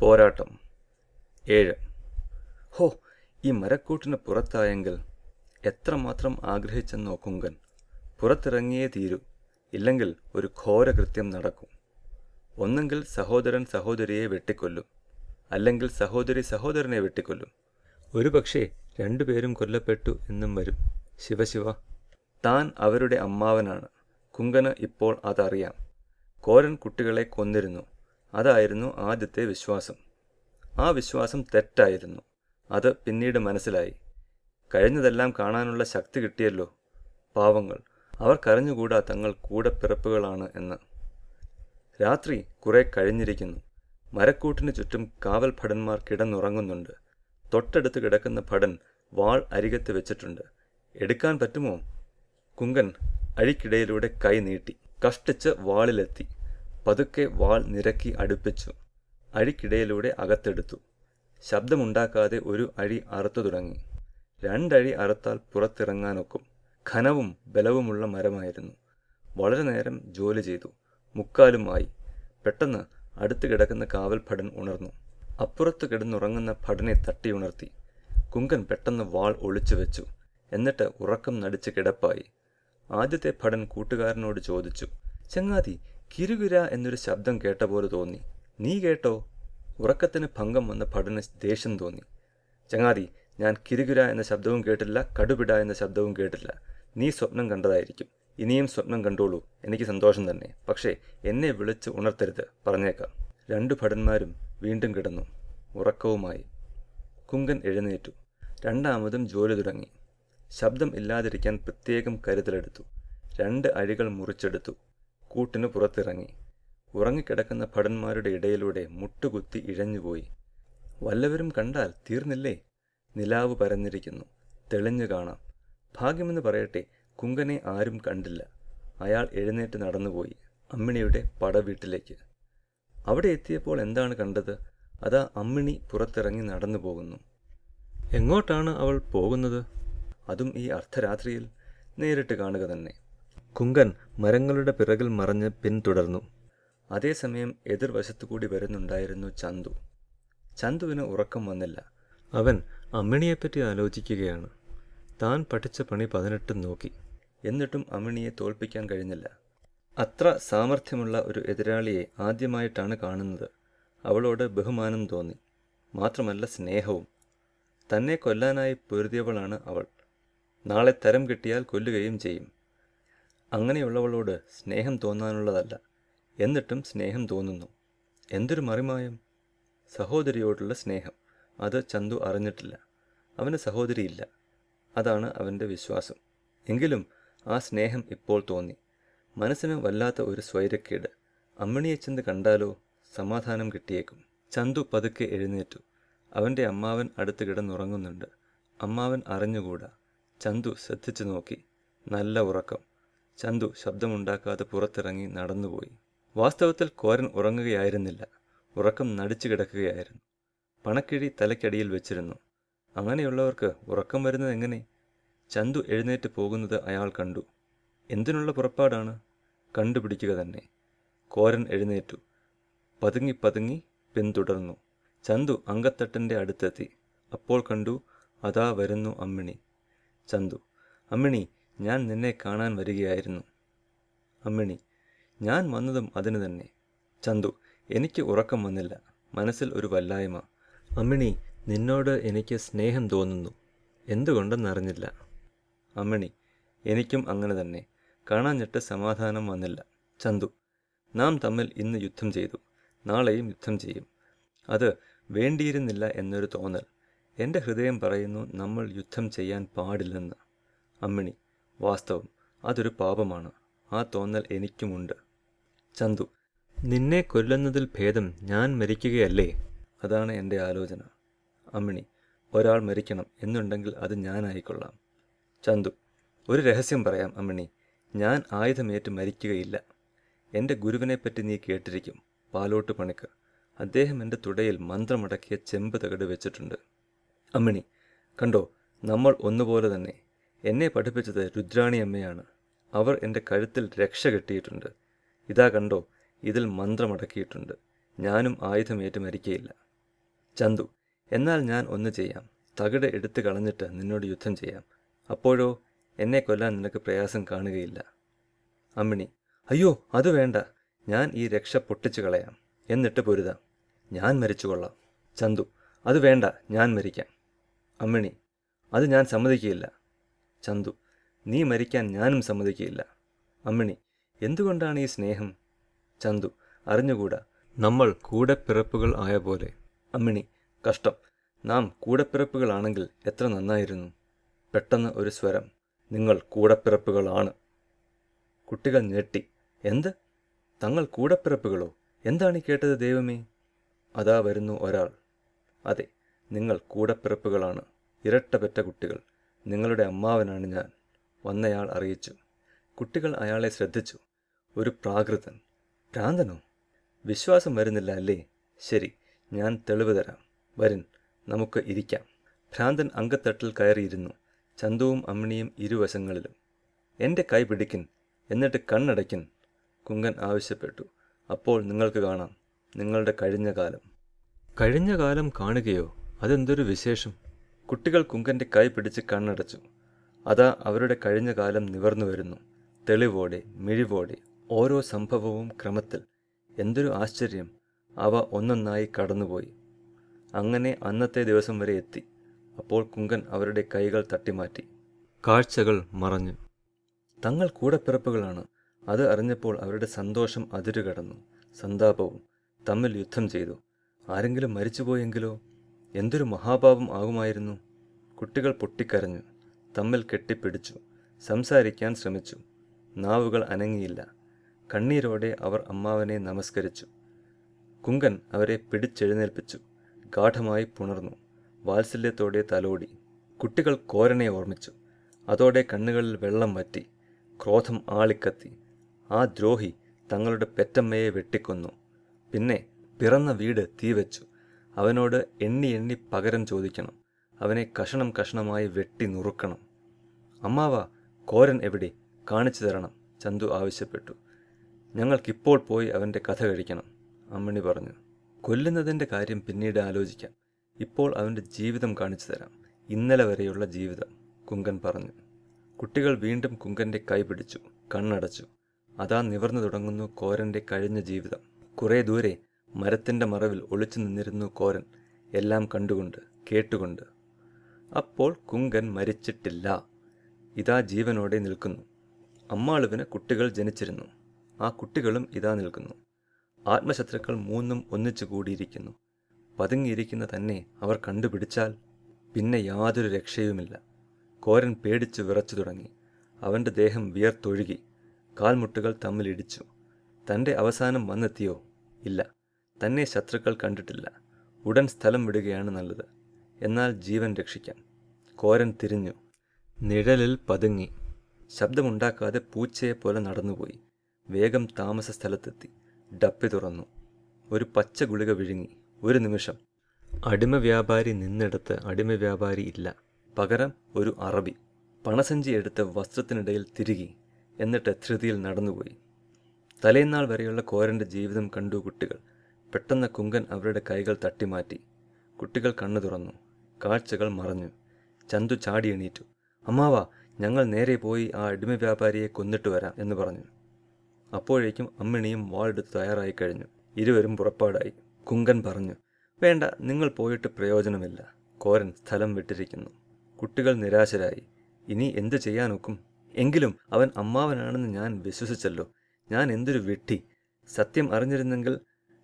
പോരാട്ടം 7. ഹോ, ഈ മരക്കൂട്ടിന് പുറത്തായെങ്കിൽ എത്രമാത്രം ആഗ്രഹിച്ചെന്നോ കുങ്കൻ. പുറത്തിറങ്ങിയേ തീരൂ, ഇല്ലെങ്കിൽ ഒരു ഘോരകൃത്യം നടക്കും. ഒന്നെങ്കിൽ സഹോദരൻ സഹോദരിയെ വെട്ടിക്കൊല്ലും, അല്ലെങ്കിൽ സഹോദരി സഹോദരനെ വെട്ടിക്കൊല്ലും. ഒരുപക്ഷേ രണ്ടുപേരും കൊല്ലപ്പെട്ടു എന്നും വരും. ശിവശിവ. താൻ അവരുടെ അമ്മാവനാണ്. കുങ്കന് ഇപ്പോൾ അതറിയാം. കോരൻ കുട്ടികളെ കൊന്നിരുന്നു. അതായിരുന്നു ആദ്യത്തെ വിശ്വാസം. ആ വിശ്വാസം തെറ്റായിരുന്നു. അത് പിന്നീട് മനസ്സിലായി. കഴിഞ്ഞതെല്ലാം കാണാനുള്ള ശക്തി കിട്ടിയല്ലോ. പാവങ്ങൾ, അവർക്കറിഞ്ഞുകൂടാ തങ്ങൾ കൂടപ്പിറപ്പുകളാണ് എന്ന്. രാത്രി കുറെ കഴിഞ്ഞിരിക്കുന്നു. മരക്കൂട്ടിന് ചുറ്റും കാവൽ ഭടന്മാർ കിടന്നുറങ്ങുന്നുണ്ട്. തൊട്ടടുത്ത് കിടക്കുന്ന ഭടൻ വാൾ അരികത്ത് വെച്ചിട്ടുണ്ട്. എടുക്കാൻ പറ്റുമോ? കുങ്കൻ അഴിക്കിടയിലൂടെ കൈ നീട്ടി കഷ്ടിച്ച് വാളിലെത്തി. പതുക്കെ വാൾ നിരക്കി അടുപ്പിച്ചു. അഴിക്കിടയിലൂടെ അകത്തെടുത്തു. ശബ്ദമുണ്ടാക്കാതെ ഒരു അഴി അറുത്തു തുടങ്ങി. 2 അഴി അറുത്താൽ പുറത്തിറങ്ങാനൊക്കും. ഘനവും ബലവുമുള്ള മരമായിരുന്നു. വളരെ നേരം ജോലി ചെയ്തു. മുക്കാലുമായി. പെട്ടെന്ന് അടുത്ത് കിടക്കുന്ന കാവൽ ഭടൻ ഉണർന്നു. അപ്പുറത്ത് കിടന്നുറങ്ങുന്ന ഭടനെ തട്ടിയുണർത്തി. കുങ്കൻ പെട്ടെന്ന് വാൾ ഒളിച്ചു വെച്ചു. എന്നിട്ട് ഉറക്കം നടിച്ച് കിടപ്പായി. ആദ്യത്തെ ഭടൻ കൂട്ടുകാരനോട് ചോദിച്ചു, ചങ്ങാതി, കിരുകിര എന്നൊരു ശബ്ദം കേട്ട പോലെ തോന്നി. നീ കേട്ടോ? ഉറക്കത്തിന് ഭംഗം വന്ന ഭടന് ദേഷ്യം തോന്നി. ചങ്ങാതി, ഞാൻ കിരുകിര എന്ന ശബ്ദവും കേട്ടില്ല, കടുപിട എന്ന ശബ്ദവും കേട്ടില്ല. നീ സ്വപ്നം കണ്ടതായിരിക്കും. ഇനിയും സ്വപ്നം കണ്ടോളൂ, എനിക്ക് സന്തോഷം തന്നെ. പക്ഷേ എന്നെ വിളിച്ച് ഉണർത്തരുത്, പറഞ്ഞേക്കാം. 2 ഭടന്മാരും വീണ്ടും കിടന്നു. ഉറക്കവുമായി. കുങ്കൻ എഴുന്നേറ്റു. രണ്ടാമതും ജോലി തുടങ്ങി. ശബ്ദം ഇല്ലാതിരിക്കാൻ പ്രത്യേകം കരുതലെടുത്തു. 2 അഴികൾ മുറിച്ചെടുത്തു. കൂട്ടിന് പുറത്തിറങ്ങി. ഉറങ്ങിക്കിടക്കുന്ന ഭടന്മാരുടെ ഇടയിലൂടെ മുട്ടുകുത്തി ഇഴഞ്ഞുപോയി. വല്ലവരും കണ്ടാൽ തീർന്നില്ലേ? നിലാവ് പരന്നിരിക്കുന്നു. തെളിഞ്ഞു കാണാം. ഭാഗ്യമെന്ന് പറയട്ടെ, കുങ്കനെ ആരും കണ്ടില്ല. അയാൾ എഴുന്നേറ്റ് നടന്നുപോയി അമ്മിണിയുടെ പടവീട്ടിലേക്ക്. അവിടെ എത്തിയപ്പോൾ എന്താണ് കണ്ടത്? അതാ അമ്മിണി പുറത്തിറങ്ങി നടന്നു പോകുന്നു. എങ്ങോട്ടാണ് അവൾ പോകുന്നത്? അതും ഈ അർദ്ധരാത്രിയിൽ? നേരിട്ട് കാണുക തന്നെ. കുങ്കൻ മരങ്ങളുടെ പിറകിൽ മറഞ്ഞ് പിന്തുടർന്നു. അതേസമയം എതിർവശത്തുകൂടി വരുന്നുണ്ടായിരുന്നു ചന്തു. ചന്തുവിന് ഉറക്കം വന്നില്ല. അവൻ അമ്മിണിയെപ്പറ്റി ആലോചിക്കുകയാണ്. താൻ പഠിച്ച പണി 18 നോക്കി. എന്നിട്ടും അമ്മിണിയെ തോൽപ്പിക്കാൻ കഴിഞ്ഞില്ല. അത്ര സാമർഥ്യമുള്ള ഒരു എതിരാളിയെ ആദ്യമായിട്ടാണ് കാണുന്നത്. അവളോട് ബഹുമാനം തോന്നി. മാത്രമല്ല സ്നേഹവും. തന്നെ കൊല്ലാനായി പൊരുതിയവളാണ് അവൾ. നാളെ തരം കിട്ടിയാൽ കൊല്ലുകയും ചെയ്യും. അങ്ങനെയുള്ളവളോട് സ്നേഹം തോന്നാനുള്ളതല്ല. എന്നിട്ടും സ്നേഹം തോന്നുന്നു. എന്തൊരു മറിമായം! സഹോദരിയോടുള്ള സ്നേഹം. അത് ചന്തു അറിഞ്ഞിട്ടില്ല. അവന് സഹോദരിയില്ല. അതാണ് അവൻ്റെ വിശ്വാസം. എങ്കിലും ആ സ്നേഹം ഇപ്പോൾ തോന്നി. മനസ്സിന് വല്ലാത്ത ഒരു സ്വൈരക്കേട്. അമ്മിണിയെ ചെന്ന് കണ്ടാലോ? സമാധാനം കിട്ടിയേക്കും. ചന്തു പതുക്കെ എഴുന്നേറ്റു. അവൻ്റെ അമ്മാവൻ അടുത്ത് കിടന്നുറങ്ങുന്നുണ്ട്. അമ്മാവൻ അറിഞ്ഞുകൂടാ. ചന്തു ശ്രദ്ധിച്ചു നോക്കി. നല്ല ഉറക്കം. ചന്തു ശബ്ദമുണ്ടാക്കാതെ പുറത്തിറങ്ങി നടന്നുപോയി. വാസ്തവത്തിൽ കോരൻ ഉറങ്ങുകയായിരുന്നില്ല. ഉറക്കം നടിച്ചു കിടക്കുകയായിരുന്നു. പണക്കിഴി തലയ്ക്കടിയിൽ വെച്ചിരുന്നു. അങ്ങനെയുള്ളവർക്ക് ഉറക്കം വരുന്നത് എങ്ങനെ? ചന്തു എഴുന്നേറ്റ് പോകുന്നത് അയാൾ കണ്ടു. എന്തിനുള്ള പുറപ്പാടാണ്? കണ്ടുപിടിക്കുക തന്നെ. കോരൻ എഴുന്നേറ്റു. പതുങ്ങി പതുങ്ങി പിന്തുടർന്നു. ചന്തു അങ്കത്തട്ടിൻ്റെ അടുത്തെത്തി. അപ്പോൾ കണ്ടു, അതാ വരുന്നു അമ്മിണി. ചന്തു: അമ്മിണി, ഞാൻ നിന്നെ കാണാൻ വരികയായിരുന്നു. അമ്മിണി: ഞാൻ വന്നതും അതിന് തന്നെ. ചന്തു: എനിക്ക് ഉറക്കം വന്നില്ല. മനസ്സിൽ ഒരു വല്ലായ്മ. അമ്മിണി: നിന്നോട് എനിക്ക് സ്നേഹം തോന്നുന്നു. എന്തുകൊണ്ടെന്നറിഞ്ഞില്ല. അമ്മിണി: എനിക്കും അങ്ങനെ തന്നെ. കാണാഞ്ഞിട്ട് സമാധാനം വന്നില്ല. ചന്തു: നാം തമ്മിൽ ഇന്ന് യുദ്ധം ചെയ്തു. നാളെയും യുദ്ധം ചെയ്യും. അത് വേണ്ടിയിരുന്നില്ല എന്നൊരു തോന്നൽ. എൻ്റെ ഹൃദയം പറയുന്നു നമ്മൾ യുദ്ധം ചെയ്യാൻ പാടില്ലെന്ന്. അമ്മിണി: വാസ്തവം, അതൊരു പാപമാണ്. ആ തോന്നൽ എനിക്കുമുണ്ട്. ചന്തു: നിന്നെ കൊല്ലുന്നതിൽ ഭേദം ഞാൻ മരിക്കുകയല്ലേ? അതാണ് എൻ്റെ ആലോചന. അമ്മിണി: ഒരാൾ മരിക്കണം എന്നുണ്ടെങ്കിൽ അത് ഞാനായിക്കൊള്ളാം. ചന്തു: ഒരു രഹസ്യം പറയാം അമ്മിണി. ഞാൻ ആയുധമേറ്റ് മരിക്കുകയില്ല. എൻ്റെ ഗുരുവിനെപ്പറ്റി നീ കേട്ടിരിക്കും. പാലോട്ട് പണിക്കർ. അദ്ദേഹം എൻ്റെ തുടയിൽ മന്ത്രമടക്കിയ ചെമ്പ് തകിട് വെച്ചിട്ടുണ്ട്. അമ്മിണി: കണ്ടോ, നമ്മൾ ഒന്നുപോലെ തന്നെ. എന്നെ പഠിപ്പിച്ചത് രുദ്രാണി അമ്മയാണ്. അവർ എൻ്റെ കഴുത്തിൽ രക്ഷ കെട്ടിയിട്ടുണ്ട്. ഇതാ കണ്ടോ, ഇതിൽ മന്ത്രമടക്കിയിട്ടുണ്ട്. ഞാനും ആയുധമേറ്റ് മരിക്കയില്ല. ചന്തു: എന്നാൽ ഞാൻ ഒന്ന് ചെയ്യാം. തകിട് എടുത്തു കളഞ്ഞിട്ട് നിന്നോട് യുദ്ധം ചെയ്യാം. അപ്പോഴോ എന്നെ കൊല്ലാൻ നിനക്ക് പ്രയാസം കാണുകയില്ല. അമ്മിണി: അയ്യോ, അത് വേണ്ട. ഞാൻ ഈ രക്ഷ പൊട്ടിച്ചു കളയാം, എന്നിട്ട് പൊരുതാം. ഞാൻ മരിച്ചു കൊള്ളാം. ചന്തു: അത് വേണ്ട, ഞാൻ മരിക്കാം. അമ്മിണി: അത് ഞാൻ സമ്മതിക്കുകയില്ല. ചന്തു: നീ മരിക്കാൻ ഞാനും സമ്മതിക്കുകയില്ല. അമ്മിണി: എന്തുകൊണ്ടാണ് ഈ സ്നേഹം? ചന്തു: അറിഞ്ഞുകൂടാ. നമ്മൾ കൂടെപ്പിറപ്പുകൾ ആയ പോലെ. അമ്മിണി: കഷ്ടം. നാം കൂടെപ്പിറപ്പുകളാണെങ്കിൽ എത്ര നന്നായിരുന്നു. പെട്ടെന്ന് ഒരു സ്വരം: നിങ്ങൾ കൂടെപ്പിറപ്പുകളാണ്. കുട്ടികൾ ഞെട്ടി. എന്ത്? തങ്ങൾ കൂടെപ്പിറപ്പുകളോ? എന്താണ് ഈ കേട്ടത് ദൈവമേ? അതാ വരുന്നു ഒരാൾ. അതെ, നിങ്ങൾ കൂടെപ്പിറപ്പുകളാണ്. ഇരട്ട പെറ്റ കുട്ടികൾ. നിങ്ങളുടെ അമ്മാവനാണ് ഞാൻ. വന്നയാൾ അറിയിച്ചു. കുട്ടികൾ അയാളെ ശ്രദ്ധിച്ചു. ഒരു പ്രാകൃതൻ. ഭ്രാന്തനോ? വിശ്വാസം വരുന്നില്ല അല്ലേ? ശരി, ഞാൻ തെളിവ് തരാം. വരിൻ, നമുക്ക് ഇരിക്കാം. ഭ്രാന്തൻ അങ്കത്തട്ടിൽ കയറിയിരുന്നു. ചന്തുവും അമ്മിണിയും ഇരുവശങ്ങളിലും. എൻ്റെ കൈ പിടിക്കിൻ, എന്നിട്ട് കണ്ണടയ്ക്കിൻ, കുങ്കൻ ആവശ്യപ്പെട്ടു. അപ്പോൾ നിങ്ങൾക്ക് കാണാം നിങ്ങളുടെ കഴിഞ്ഞ കാലം. കഴിഞ്ഞ കാലം കാണുകയോ? അതെന്തൊരു വിശേഷം? കുട്ടികൾ കുങ്കൻ്റെ കൈ പിടിച്ച് കണ്ണടച്ചു. അതാ അവരുടെ കഴിഞ്ഞ കാലം നിവർന്നു വരുന്നു. തെളിവോടെ, മിഴിവോടെ, ഓരോ സംഭവവും ക്രമത്തിൽ. എന്തൊരു ആശ്ചര്യം! അവ ഒന്നൊന്നായി കടന്നുപോയി. അങ്ങനെ അന്നത്തെ ദിവസം വരെ എത്തി. അപ്പോൾ കുങ്കൻ അവരുടെ കൈകൾ തട്ടിമാറ്റി. കാഴ്ചകൾ മറഞ്ഞു. തങ്ങൾ കൂടെപ്പിറപ്പുകളാണ്. അത് അറിഞ്ഞപ്പോൾ അവരുടെ സന്തോഷം അതിരുകടന്നു. സന്താപവും. തമ്മിൽ യുദ്ധം ചെയ്തു. ആരെങ്കിലും മരിച്ചുപോയെങ്കിലോ? എന്തൊരു മഹാപാപം ആകുമായിരുന്നു. കുട്ടികൾ പൊട്ടിക്കരഞ്ഞു. തമ്മിൽ കെട്ടിപ്പിടിച്ചു. സംസാരിക്കാൻ ശ്രമിച്ചു. നാവുകൾ അനങ്ങിയില്ല. കണ്ണീരോടെ അവർ അമ്മാവനെ നമസ്കരിച്ചു. കുങ്കൻ അവരെ പിടിച്ചെഴുന്നേൽപ്പിച്ചു. ഗാഠമായി പുണർന്നു. വാത്സല്യത്തോടെ തലോടി. കുട്ടികൾ കോരനെ ഓർമ്മിച്ചു. അതോടെ കണ്ണുകളിൽ വെള്ളം വറ്റി. ക്രോധം ആളിക്കത്തി. ആ ദ്രോഹി തങ്ങളുടെ പെറ്റമ്മയെ വെട്ടിക്കൊന്നു. പിന്നെ പിറന്ന വീട് തീവച്ചു. അവനോട് എണ്ണി എണ്ണി പകരം ചോദിക്കണം. അവനെ കഷണം കഷണമായി വെട്ടി നുറുക്കണം. അമ്മാവ, കോരൻ എവിടെ? കാണിച്ചു തരണം, ചന്തു ആവശ്യപ്പെട്ടു. ഞങ്ങൾക്കിപ്പോൾ പോയി അവൻ്റെ കഥ കഴിക്കണം, അമ്മിണി പറഞ്ഞു. കൊല്ലുന്നതിൻ്റെ കാര്യം പിന്നീട് ആലോചിക്കാം. ഇപ്പോൾ അവൻ്റെ ജീവിതം കാണിച്ചു തരാം. ഇന്നലെ വരെയുള്ള ജീവിതം, കുങ്കൻ പറഞ്ഞു. കുട്ടികൾ വീണ്ടും കുങ്കൻ്റെ കൈ പിടിച്ചു. കണ്ണടച്ചു. അതാ നിവർന്നു തുടങ്ങുന്നു കോരൻ്റെ കഴിഞ്ഞ ജീവിതം. കുറേ ദൂരെ മരത്തിൻ്റെ മറവിൽ ഒളിച്ചു നിന്നിരുന്നു കോരൻ. എല്ലാം കണ്ടുകൊണ്ട്, കേട്ടുകൊണ്ട്. അപ്പോൾ കുങ്കൻ മരിച്ചിട്ടില്ല. ഇതാ ജീവനോടെ നിൽക്കുന്നു. അമ്മാളുവിന് കുട്ടികൾ ജനിച്ചിരുന്നു. ആ കുട്ടികളും ഇതാ നിൽക്കുന്നു. ആത്മശത്രുക്കൾ മൂന്നും ഒന്നിച്ചു കൂടിയിരിക്കുന്നു. പതുങ്ങിയിരിക്കുന്ന തന്നെ അവർ കണ്ടുപിടിച്ചാൽ പിന്നെ യാതൊരു രക്ഷയുമില്ല. കോരൻ പേടിച്ച് വിറച്ചു തുടങ്ങി. അവൻ്റെ ദേഹം വിയർത്തൊഴുകി. കാൽമുട്ടുകൾ തമ്മിലിടിച്ചു. തൻ്റെ അവസാനം വന്നെത്തിയോ? ഇല്ല. തന്നെ ശത്രുക്കൾ കണ്ടിട്ടില്ല. ഉടൻ സ്ഥലം വിടുകയാണ് നല്ലത്. എന്നാൽ ജീവൻ രക്ഷിക്കാം. കോരൻ തിരിഞ്ഞു. നിഴലിൽ പതുങ്ങി. ശബ്ദമുണ്ടാക്കാതെ പൂച്ചയെപ്പോലെ നടന്നുപോയി. വേഗം താമസ സ്ഥലത്തെത്തി. ഡപ്പി തുറന്നു. ഒരു പച്ച ഗുളിക വിഴുങ്ങി. ഒരു നിമിഷം. അടിമ വ്യാപാരി നിന്നിടത്ത് അടിമ വ്യാപാരി ഇല്ല. പകരം ഒരു അറബി. പണസഞ്ചി എടുത്ത് വസ്ത്രത്തിനിടയിൽ തിരുകി. എന്നിട്ട് ധൃതിയിൽ നടന്നുപോയി. തലേന്നാൾ വരെയുള്ള കോരൻ്റെ ജീവിതം കണ്ടു കുട്ടികൾ. പെട്ടെന്ന് കുങ്കൻ അവരുടെ കൈകൾ തട്ടിമാറ്റി. കുട്ടികൾ കണ്ണു തുറന്നു. കാഴ്ചകൾ മറഞ്ഞു. ചന്തു ചാടി എണീറ്റു. അമ്മാവ, ഞങ്ങൾ നേരെ പോയി ആ അടിമ വ്യാപാരിയെ കൊന്നിട്ട് വരാം എന്ന് പറഞ്ഞു. അപ്പോഴേക്കും അമ്മിണിയും വാളെടുത്ത് തയ്യാറായി കഴിഞ്ഞു. ഇരുവരും പുറപ്പാടായി. കുങ്കൻ പറഞ്ഞു, വേണ്ട, നിങ്ങൾ പോയിട്ട് പ്രയോജനമില്ല. കോരൻ സ്ഥലം വിട്ടിരിക്കുന്നു. കുട്ടികൾ നിരാശരായി. ഇനി എന്തു ചെയ്യാനൊക്കും? എങ്കിലും അവൻ അമ്മാവനാണെന്ന് ഞാൻ വിശ്വസിച്ചല്ലോ. ഞാൻ എന്തൊരു വിഡ്ഢി! സത്യം അറിഞ്ഞിരുന്നെങ്കിൽ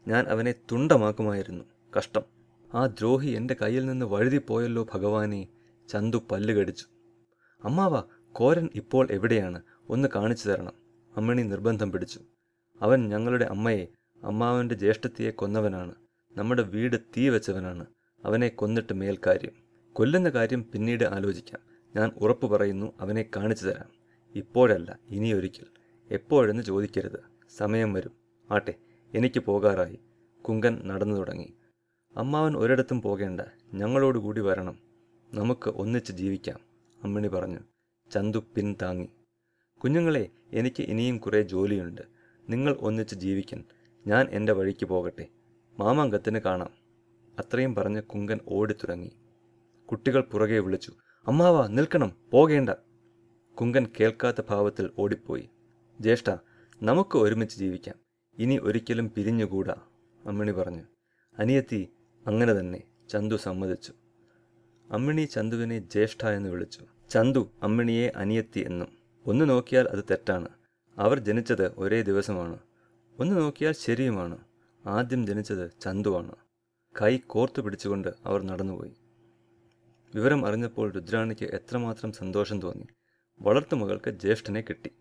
ഞാൻ അവനെ തുണ്ടമാക്കുമായിരുന്നു. കഷ്ടം! ആ ദ്രോഹി എൻ്റെ കയ്യിൽ നിന്ന് വഴുതിപ്പോയല്ലോ ഭഗവാനെ! ചന്തു പല്ല് കടിച്ചു. അമ്മാവ, കോരൻ ഇപ്പോൾ എവിടെയാണ്? ഒന്ന് കാണിച്ചു തരണം, അമ്മിണി നിർബന്ധം പിടിച്ചു. അവൻ ഞങ്ങളുടെ അമ്മയെ, അമ്മാവൻ്റെ ജ്യേഷ്ഠത്തിയെ കൊന്നവനാണ്. നമ്മുടെ വീട് തീ വെച്ചവനാണ്. അവനെ കൊന്നിട്ട് മേൽക്കാര്യം. കൊല്ലുന്ന കാര്യം പിന്നീട് ആലോചിക്കാം. ഞാൻ ഉറപ്പു പറയുന്നു, അവനെ കാണിച്ചു തരാം. ഇപ്പോഴല്ല, ഇനിയൊരിക്കൽ. എപ്പോഴെന്ന് ചോദിക്കരുത്. സമയം വരും. ആട്ടെ, എനിക്ക് പോകാറായി. കുങ്കൻ നടന്നു തുടങ്ങി. അമ്മാവൻ ഒരിടത്തും പോകേണ്ട, ഞങ്ങളോടുകൂടി വരണം. നമുക്ക് ഒന്നിച്ച് ജീവിക്കാം, അമ്മിണി പറഞ്ഞു. ചന്തു പിൻതാങ്ങി. കുഞ്ഞുങ്ങളെ, എനിക്ക് ഇനിയും കുറേ ജോലിയുണ്ട്. നിങ്ങൾ ഒന്നിച്ച് ജീവിക്കൻ. ഞാൻ എൻ്റെ വഴിക്ക് പോകട്ടെ. മാമാങ്കത്തിന് കാണാം. അത്രയും പറഞ്ഞ് കുങ്കൻ ഓടിത്തുടങ്ങി. കുട്ടികൾ പുറകെ വിളിച്ചു, അമ്മാവാ നിൽക്കണം, പോകേണ്ട. കുങ്കൻ കേൾക്കാത്ത ഭാവത്തിൽ ഓടിപ്പോയി. ജ്യേഷ്ഠ, നമുക്ക് ഒരുമിച്ച് ജീവിക്കാം, ഇനി ഒരിക്കലും പിരിഞ്ഞുകൂടാ, അമ്മിണി പറഞ്ഞു. അനിയത്തി, അങ്ങനെ തന്നെ, ചന്തു സമ്മതിച്ചു. അമ്മിണി ചന്തുവിനെ ജ്യേഷ്ഠ എന്ന് വിളിച്ചു. ചന്തു അമ്മിണിയെ അനിയത്തി എന്നും. ഒന്ന് നോക്കിയാൽ അത് തെറ്റാണ്. അവർ ജനിച്ചത് ഒരേ ദിവസമാണ്. ഒന്ന് നോക്കിയാൽ ശരിയുമാണ്. ആദ്യം ജനിച്ചത് ചന്തുവാണ്. കൈ കോർത്തു പിടിച്ചുകൊണ്ട് അവർ നടന്നുപോയി. വിവരം അറിഞ്ഞപ്പോൾ രുദ്രാണിക്ക് എത്രമാത്രം സന്തോഷം തോന്നി. വളർത്തുമകൾക്ക് ജ്യേഷ്ഠനെ കിട്ടി.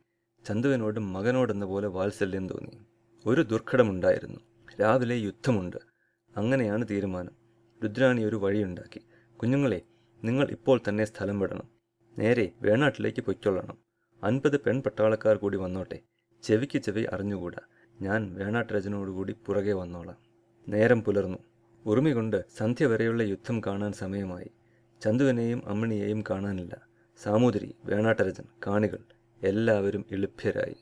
ചന്തുവിനോടും മകനോടെന്ന പോലെ വാത്സല്യം തോന്നി. ഒരു ദുർഘടമുണ്ടായിരുന്നു. രാവിലെ യുദ്ധമുണ്ട്. അങ്ങനെയാണ് തീരുമാനം. രുദ്രാണി ഒരു വഴിയുണ്ടാക്കി. കുഞ്ഞുങ്ങളെ, നിങ്ങൾ ഇപ്പോൾ തന്നെ സ്ഥലം വിടണം. നേരെ വേണാട്ടിലേക്ക് പൊയ്ക്കൊള്ളണം. 50 പെൺപട്ടാളക്കാർ കൂടി വന്നോട്ടെ. ചെവിക്ക് ചെവി അറിഞ്ഞുകൂടാ. ഞാൻ വേണാട്ടരജനോടുകൂടി പുറകെ വന്നോളാം. നേരം പുലർന്നു. ഉറുമി കൊണ്ട് സന്ധ്യ വരെയുള്ള യുദ്ധം കാണാൻ സമയമായി. ചന്തുവിനെയും അമ്മിണിയെയും കാണാനില്ല. സാമൂതിരി, വേണാട്ടരജൻ, കാണികൾ എല്ലാവരും എളുപ്യരായി.